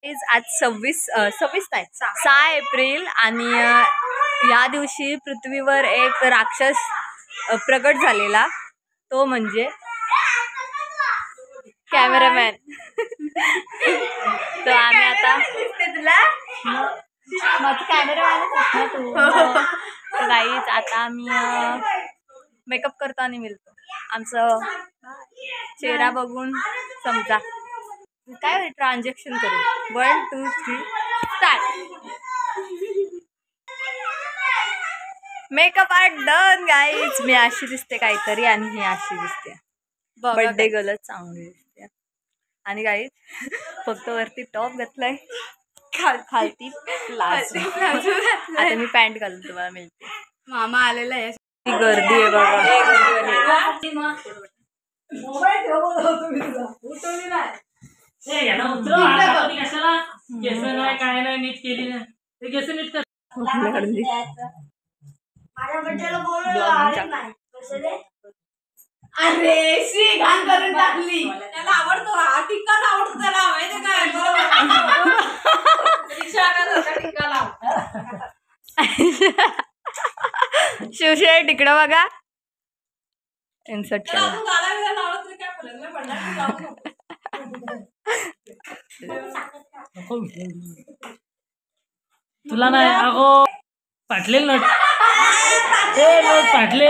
आज 26 नाही 6 एप्रिल आणि या दिवशी पृथ्वीवर एक राक्षस प्रकट झालेला, तो म्हणजे कॅमेरामॅन. तर आम्ही आता माझं कॅमेरामॅनच तू. तर गाईच आता आम्ही मेकअप करतो आणि मिळतो. आमचं चेहरा बघून समजा काय ट्रान्झॅक्शन करू. 1 2 3 start. Makeup art done guys. मी अशी दिसते काहीतरी आणि ही अशी दिसते. बर्थडे गर्ल चांगली दिसते. आणि गाईज फक्त वरती टॉप घातलाय, खालती प्लाझो. आता मी पॅन्ट घालून तुम्हाला मिळते. मामा आलेला आहे. गर्दी आहे बघा. काय नाही नीट केली ना ते केस नीट कर. अरे शी घाण करून टाकली. त्याला आवडतो हा टिक्का आवडतो त्याला माहिती काय. टिक्का लाव. शिवशे तिकडं बघा. इन्सर्ट केला. तुला नाही अगो पाटले नट पाटले.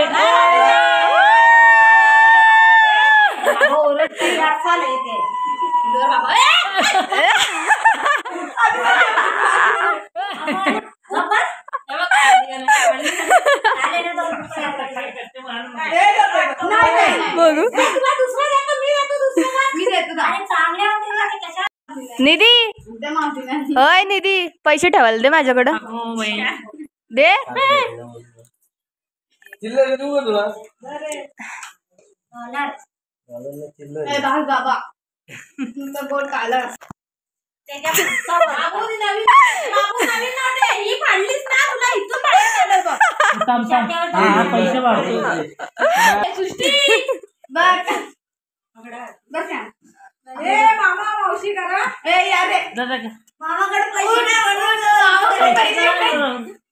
निधी होय निधी पैसे ठेवायला दे माझ्याकडं. दे. बाबा बोट काला. पैसे मामा मावशी करा. मामाकडे पैसे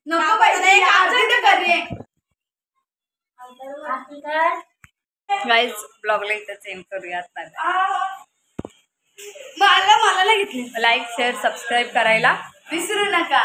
नको पैसे गाईज ब्लॉगला इथं एंड करूयात. मला घेतले. लाईक शेअर सबस्क्राईब करायला विसरू नका.